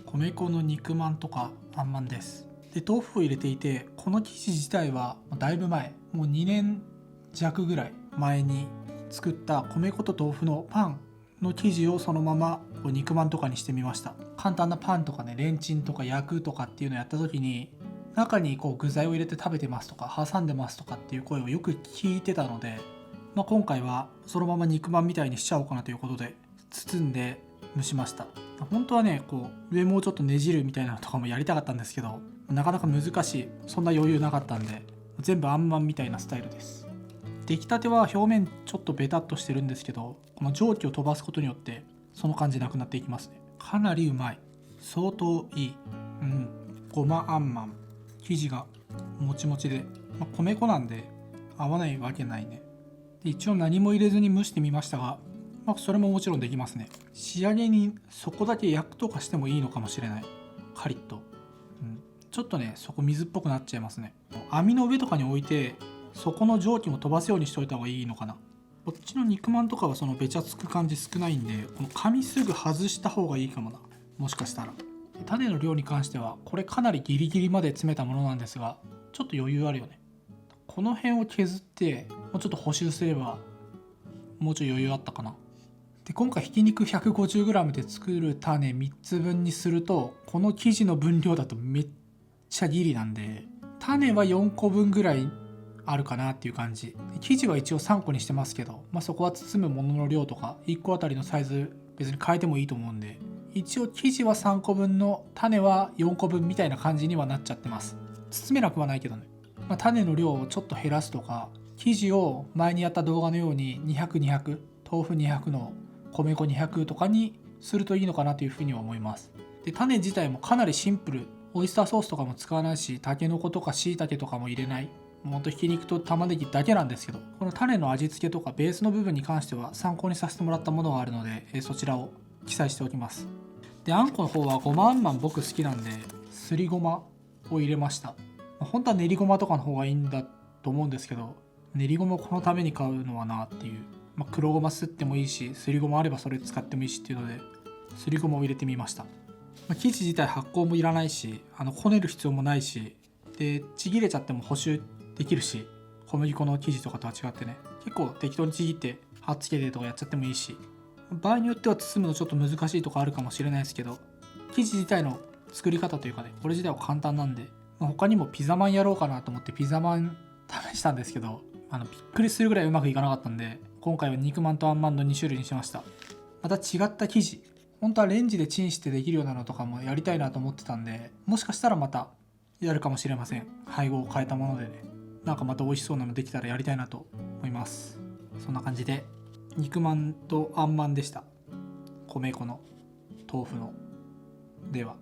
米粉の肉まんとかあんまんです。で、豆腐を入れていて、この生地自体はだいぶ前、もう2年弱ぐらい前に作った米粉と豆腐のパンの生地をそのまま肉まんとかにしてみました。簡単なパンとかね、レンチンとか焼くとかっていうのをやった時に、中に具材を入れて食べてますとか挟んでますとかっていう声をよく聞いてたので、今回はそのまま肉まんみたいにしちゃおうかなということで包んで蒸しました。本当はね、上もうちょっとねじるみたいなのとかもやりたかったんですけど、なかなか難しい、そんな余裕なかったんで、全部あんまんみたいなスタイルです。出来たては表面ちょっとベタっとしてるんですけど、この蒸気を飛ばすことによってその感じなくなっていきますね。かなりうまい、相当いい。ごまあんまん、生地がもちもちで、米粉なんで合わないわけないね。で、一応何も入れずに蒸してみましたが、それももちろんできますね。仕上げにそこだけ焼くとかしてもいいのかもしれない。カリッと、ちょっとね、そこ水っぽくなっちゃいますね。網の上とかに置いて、そこの蒸気も飛ばすようにしといた方がいいのかな。こっちの肉まんとかはそのべちゃつく感じ少ないんで、この紙すぐ外した方がいいかもな、もしかしたら。種の量に関してはこれかなりギリギリまで詰めたものなんですが、ちょっと余裕あるよね。この辺を削ってもうちょっと補修すればもうちょい余裕あったかな。で、今回ひき肉 150g で作る種3つ分にすると、この生地の分量だとめっちゃギリなんで、種は4個分ぐらいあるかなっていう感じ。生地は一応3個にしてますけど、そこは包むものの量とか1個あたりのサイズ別に変えてもいいと思うんで、一応生地は3個分の種は4個分みたいな感じにはなっちゃってます。包めなくはないけどね。種の量をちょっと減らすとか、生地を前にやった動画のように200、豆腐200の米粉200とかにするといいのかなというふうには思います。で、種自体もかなりシンプル。オイスターソースとかも使わないし、タケノコとか椎茸とかも入れない。ほんとひき肉と玉ねぎだけなんですけど、この種の味付けとかベースの部分に関しては参考にさせてもらったものがあるので、そちらを記載しておきます。で、あんこの方はごまあんまん僕好きなんで、すりごまを入れました。本当は練りごまとかの方がいいんだと思うんですけど、練りごまをこのために買うのはなっていう。黒ごますってもいいし、すりごまあればそれ使ってもいいしっていうので、すりごまを入れてみました。生地自体発酵もいらないし、こねる必要もないし、で、ちぎれちゃっても補修できるし、小麦粉の生地とかとは違ってね、結構適当にちぎって貼っつけてとかやっちゃってもいいし、場合によっては包むのちょっと難しいとかあるかもしれないですけど、生地自体の作り方というかね、これ自体は簡単なんで、他にもピザまんやろうかなと思ってピザまん試したんですけど、びっくりするぐらいうまくいかなかったんで、今回は肉まんとあんまんの2種類にしました。また違った生地、本当はレンジでチンしてできるようなのとかもやりたいなと思ってたんで、もしかしたらまたやるかもしれません。配合を変えたものでね、また美味しそうなのできたらやりたいなと思います。そんな感じで肉まんとあんまんでした。米粉の豆腐のでは。